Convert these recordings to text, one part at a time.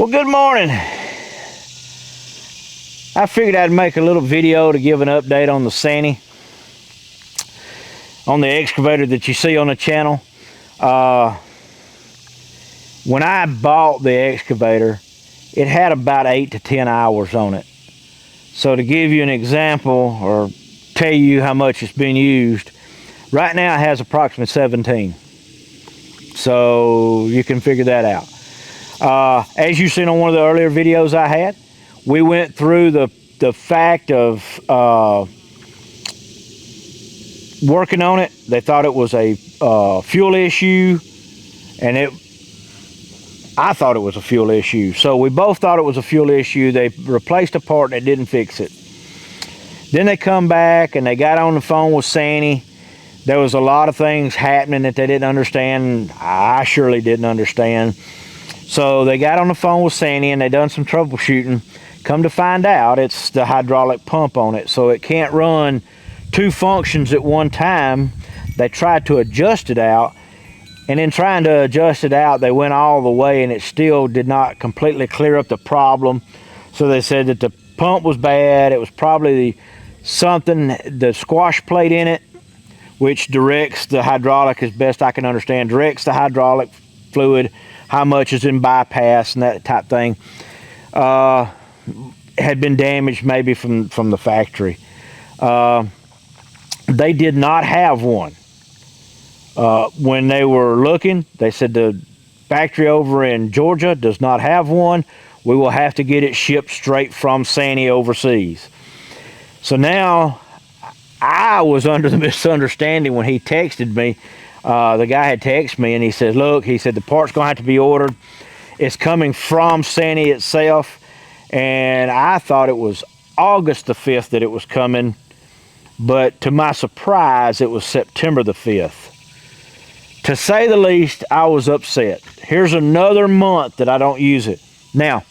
Well, good morning. I figured I'd make a little video to give an update on the Sany, on the excavator that you see on the channel. When I bought the excavator, it had about 8 to 10 hours on it. So to give you an example or tell you how much it's been used, right now it has approximately 17. So you can figure that out. As you've seen on one of the earlier videos I had, we went through the fact of working on it. They thought it was a fuel issue, and I thought it was a fuel issue. So we both thought it was a fuel issue. They replaced a part and it didn't fix it. Then they come back and they got on the phone with Sany. There was a lot of things happening that they didn't understand. I surely didn't understand. So they got on the phone with Sany and they done some troubleshooting. Come to find out, it's the hydraulic pump on it. So it can't run two functions at one time. They tried to adjust it out, and in trying to adjust it out, they went all the way and it still did not completely clear up the problem. So they said that the pump was bad. It was probably the squash plate in it, which directs the hydraulic, as best I can understand, directs the hydraulic fluid, how much is in bypass and that type thing, had been damaged maybe from the factory. They did not have one. When they were looking, they said the factory over in Georgia does not have one. We will have to get it shipped straight from Sany overseas. So now I was under the misunderstanding when he texted me. The guy had texted me and he said, look, he said the part's gonna have to be ordered. It's coming from Sany itself. And I thought it was August the 5th that it was coming, but to my surprise, it was September the 5th. To say the least, I was upset. Here's another month that I don't use it. Now,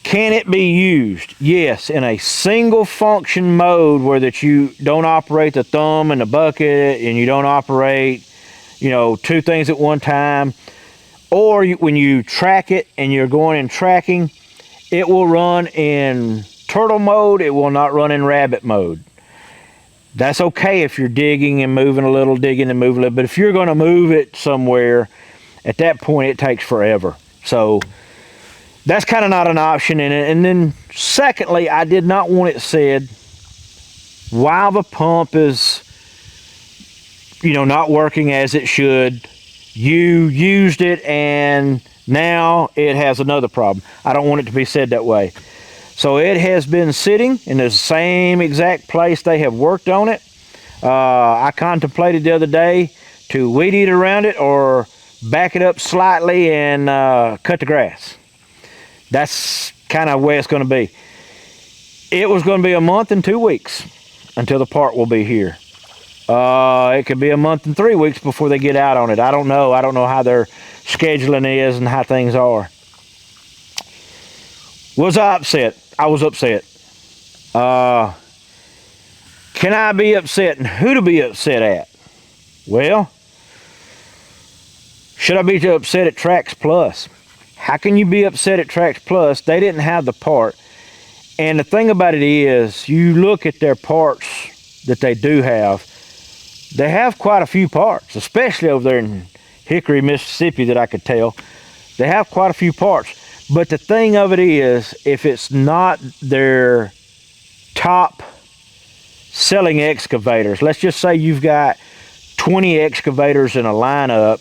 can it be used? Yes, in a single function mode where that you don't operate the thumb and the bucket and you don't operate, two things at one time. Or when you track it and you're going and tracking, it will run in turtle mode. It will not run in rabbit mode. That's okay if you're digging and moving a little, but if you're going to move it somewhere, at that point it takes forever. So that's kind of not an option in it. And then secondly, I did not want it said while the pump is not working as it should, you used it and now it has another problem. I don't want it to be said that way. So it has been sitting in the same exact place they have worked on it. I contemplated the other day to weed eat around it or back it up slightly and cut the grass. That's kind of where it's going to be. It was going to be a month and 2 weeks until the part will be here. It could be a month and 3 weeks before they get out on it. I don't know. I don't know how their scheduling is and how things are. Was I upset? I was upset. Can I be upset, and who to be upset at? Well, should I be upset at TraxPlus? How can you be upset at TraxPlus? They didn't have the part. And the thing about it is, you look at their parts that they do have, they have quite a few parts, especially over there in Hickory, Mississippi, that I could tell. They have quite a few parts. But the thing of it is, if it's not their top selling excavators, let's just say you've got 20 excavators in a lineup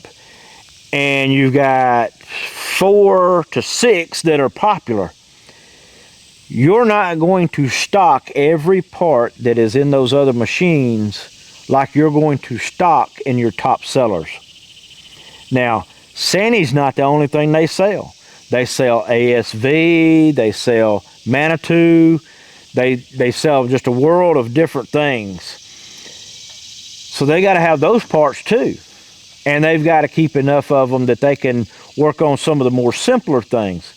and you've got 4 to 6 that are popular, you're not going to stock every part that is in those other machines like you're going to stock in your top sellers. Now, Sany's not the only thing they sell. They sell ASV, they sell Manitou, they sell just a world of different things. So they got to have those parts too. And they've got to keep enough of them that they can work on some of the more simpler things.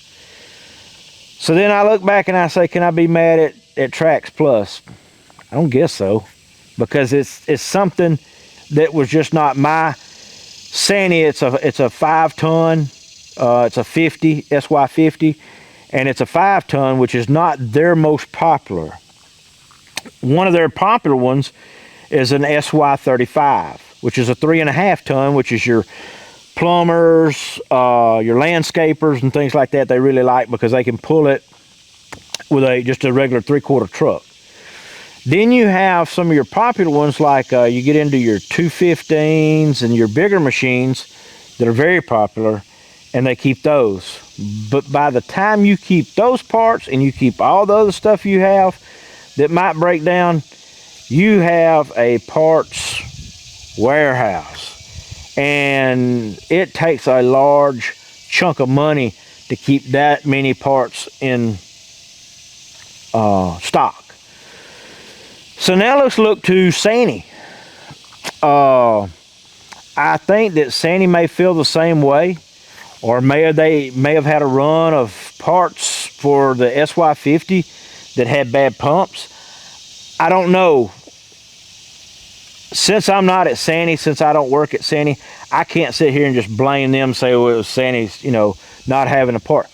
So then I look back and I say, can I be mad at TraxPlus? I don't guess so, because it's something that was just not my Sany. It's a 5-ton It's a 50, SY50, and it's a 5-ton, which is not their most popular. One of their popular ones is an SY35, which is a 3.5-ton, which is your plumbers, your landscapers, and things like that. They really like because they can pull it with just a regular 3/4 truck. Then you have some of your popular ones, like you get into your 215s and your bigger machines that are very popular, and they keep those. But by the time you keep those parts and you keep all the other stuff you have that might break down, you have a parts warehouse. And it takes a large chunk of money to keep that many parts in stock. So now let's look to Sany. I think that Sany may feel the same way, or they may have had a run of parts for the SY50 that had bad pumps. I don't know. Since I'm not at Sany, since I don't work at Sany, I can't sit here and just blame them, say, well, it was Sany's, not having a part.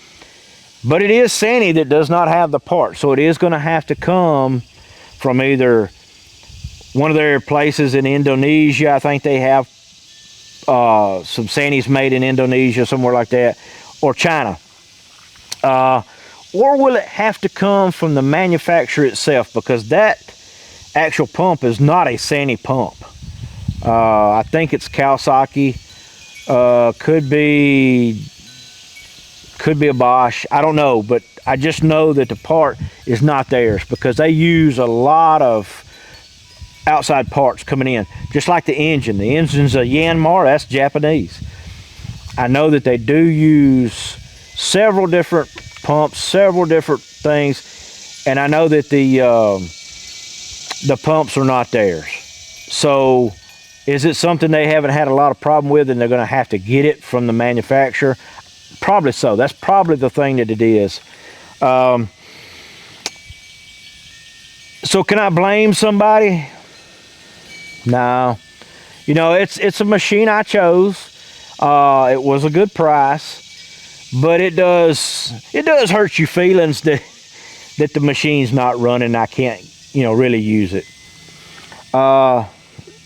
But it is Sany that does not have the part, so it is going to have to come from either one of their places in Indonesia. I think they have some Sanys made in Indonesia, somewhere like that, or China. Or will it have to come from the manufacturer itself? Because that actual pump is not a Sany pump. I think it's Kawasaki. Could be a Bosch. I don't know, but I just know that the part is not theirs because they use a lot of outside parts coming in, just like the engine. The engine's a Yanmar, that's Japanese. I know that they do use several different pumps, several different things, and I know that the pumps are not theirs. So is it something they haven't had a lot of problem with and they're going to have to get it from the manufacturer? Probably so. That's probably the thing that it is. So can I blame somebody? No. It's a machine I chose. It was a good price, but it does hurt your feelings that the machine's not running. I can't really use it.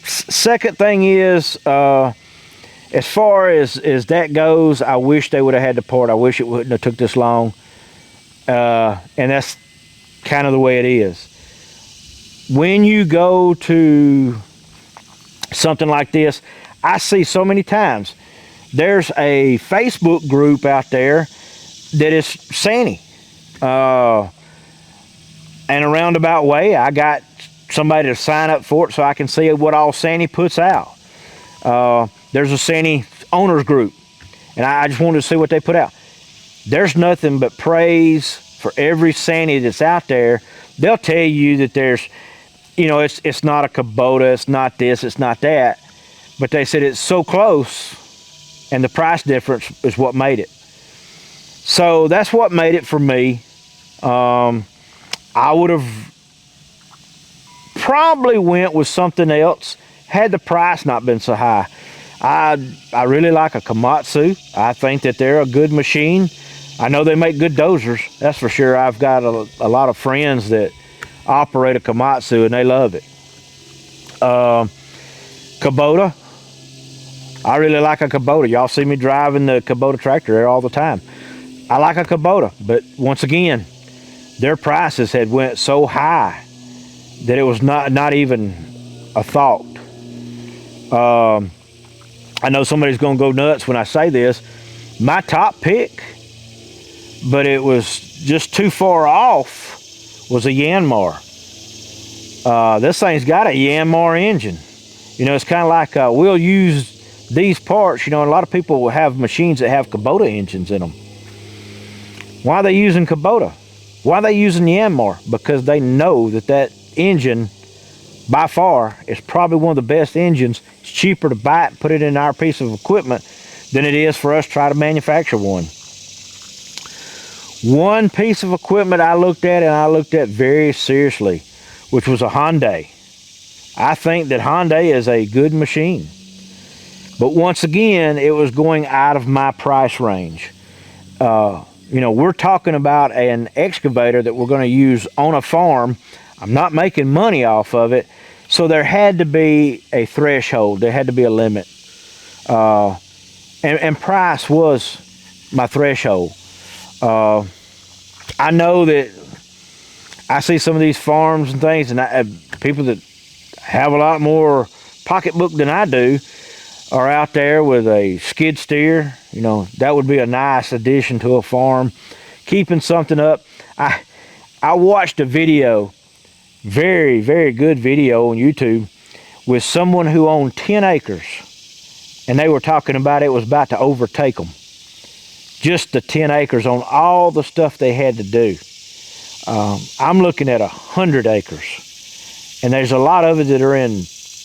Second thing is, as far as that goes, I wish they would have had the part. I wish it wouldn't have took this long. And that's kind of the way it is. When you go to something like this, I see so many times, there's a Facebook group out there that is Sany. In a roundabout way, I got somebody to sign up for it so I can see what all Sany puts out. There's a Sany owners group, and I just wanted to see what they put out. There's nothing but praise for every Sany that's out there. They'll tell you that there's, it's not a Kubota, it's not this, it's not that, but they said it's so close, and the price difference is what made it. So that's what made it for me. I would have probably went with something else had the price not been so high. I really like a Komatsu. I think that they're a good machine. I know they make good dozers, that's for sure. I've got a lot of friends that operate a Komatsu and they love it. Kubota, I really like a Kubota. Y'all see me driving the Kubota tractor there all the time. I like a Kubota, but once again, their prices had went so high that it was not even a thought. I know somebody's gonna go nuts when I say this. My top pick, but it was just too far off, was a Yanmar. This thing's got a Yanmar engine. It's kind of like we'll use these parts. A lot of people will have machines that have Kubota engines in them. Why are they using Kubota? Why are they using Yanmar? Because they know that engine, by far, is probably one of the best engines. It's cheaper to buy it and put it in our piece of equipment than it is for us to try to manufacture one. One piece of equipment I looked at, and I looked at very seriously, which was a Hyundai. I think that Hyundai is a good machine. But once again, it was going out of my price range. You know, we're talking about an excavator that we're going to use on a farm. I'm not making money off of it, so there had to be a threshold. There had to be a limit. And price was my threshold. I know that I see some of these farms and things, and people that have a lot more pocketbook than I do are out there with a skid steer. You know, that would be a nice addition to a farm. Keeping something up. I watched a video, very, very good video on YouTube, with someone who owned 10 acres. And they were talking about it was about to overtake them. Just the 10 acres on all the stuff they had to do. I'm looking at 100 acres. And there's a lot of it that are in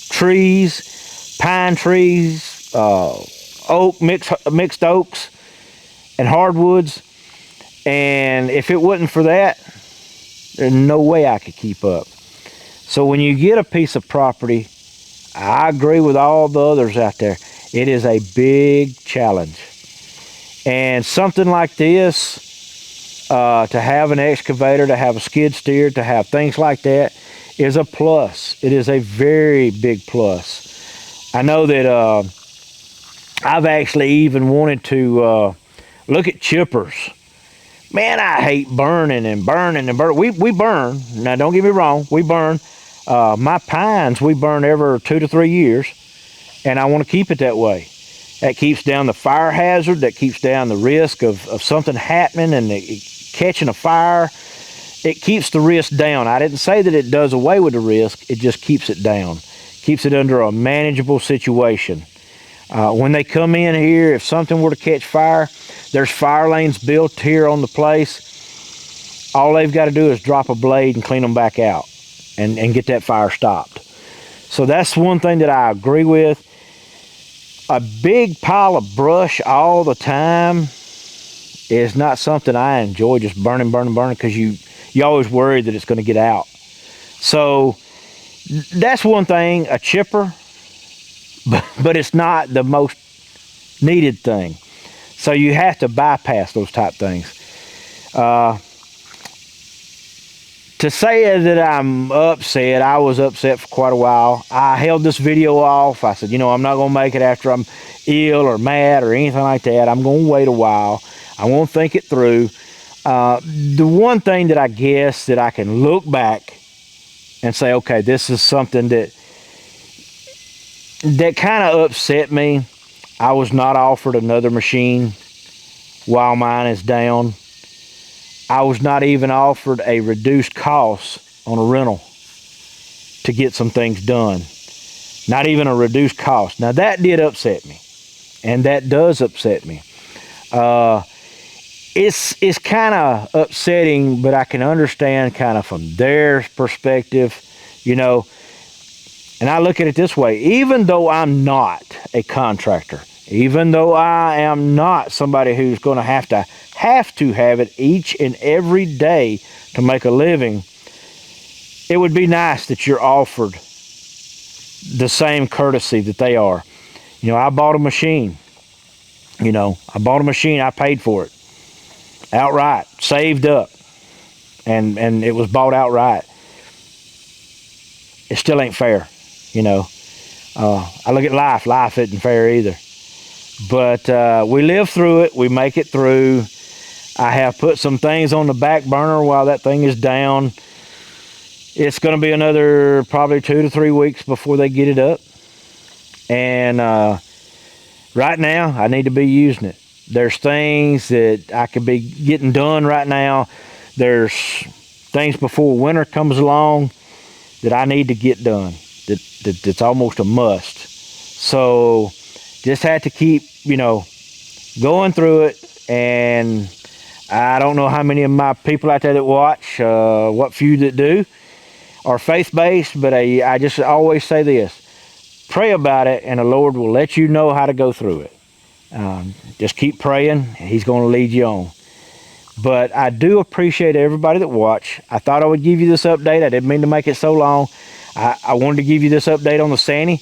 trees, pine trees, mixed oaks, and hardwoods. And if it wasn't for that, there's no way I could keep up. So when you get a piece of property, I agree with all the others out there. It is a big challenge. And something like this, to have an excavator, to have a skid steer, to have things like that, is a plus. It is a very big plus. I know that I've actually even wanted to look at chippers. Man, I hate burning and burning and burning. We burn. Now, don't get me wrong. We burn. My pines, we burn every 2 to 3 years. And I want to keep it that way. That keeps down the fire hazard. That keeps down the risk of something happening and catching a fire. It keeps the risk down. I didn't say that it does away with the risk. It just keeps it down. Keeps it under a manageable situation. When they come in here, if something were to catch fire, there's fire lanes built here on the place. All they've got to do is drop a blade and clean them back out and get that fire stopped. So that's one thing that I agree with. A big pile of brush all the time is not something I enjoy, just burning, because you always worry that it's going to get out. So that's one thing, a chipper, but it's not the most needed thing. So you have to bypass those type things. To say that I'm upset, I was upset for quite a while. I held this video off. I said, you know, I'm not going to make it after I'm ill or mad or anything like that. I'm going to wait a while. I won't think it through. The one thing that I guess that I can look back and say, okay, this is something that kind of upset me. I was not offered another machine while mine is down. I was not even offered a reduced cost on a rental to get some things done. Not even a reduced cost. Now that did upset me, and that does upset me. It's kind of upsetting, but I can understand kind of from their perspective, you know. And I look at it this way: even though I'm not a contractor, even though I am not somebody who's going to have have it each and every day to make a living, it would be nice that you're offered the same courtesy that they are. You know, I bought a machine. You know, I bought a machine. I paid for it outright, saved up, and it was bought outright. It still ain't fair, you know. I look at life. Life isn't fair either. But we live through it. We make it through. I have put some things on the back burner while that thing is down. It's going to be another probably 2 to 3 weeks before they get it up. And right now, I need to be using it. There's things that I could be getting done right now. There's things before winter comes along that I need to get done. That's almost a must. So just had to keep, you know, going through it. And I don't know how many of my people out there that watch, what few that do, are faith-based, but I just always say this: pray about it, and the Lord will let you know how to go through it. Just keep praying, and He's going to lead you on. But I do appreciate everybody that watched. I thought I would give you this update. I didn't mean to make it so long. I wanted to give you this update on the Sany.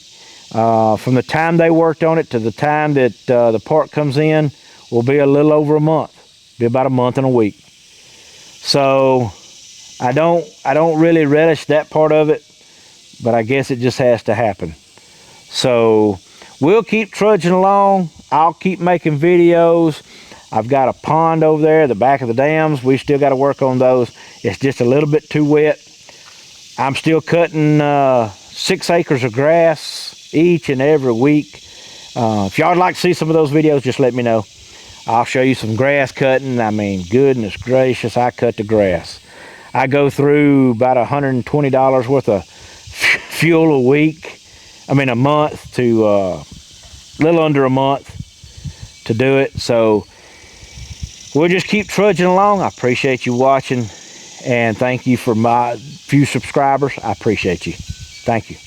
From the time they worked on it to the time that the part comes in will be a little over a month. Be about a month and a week. So I don't really relish that part of it, but I guess it just has to happen. So we'll keep trudging along. I'll keep making videos. I've got a pond over there, the back of the dams. We still got to work on those. It's just a little bit too wet. I'm still cutting 6 acres of grass each and every week. If y'all would like to see some of those videos, just let me know. I'll show you some grass cutting. I mean, goodness gracious, I cut the grass. I go through about $120 worth of fuel a week. I mean, a month to a little under a month to do it. So we'll just keep trudging along. I appreciate you watching, and thank you for my few subscribers. I appreciate you. Thank you.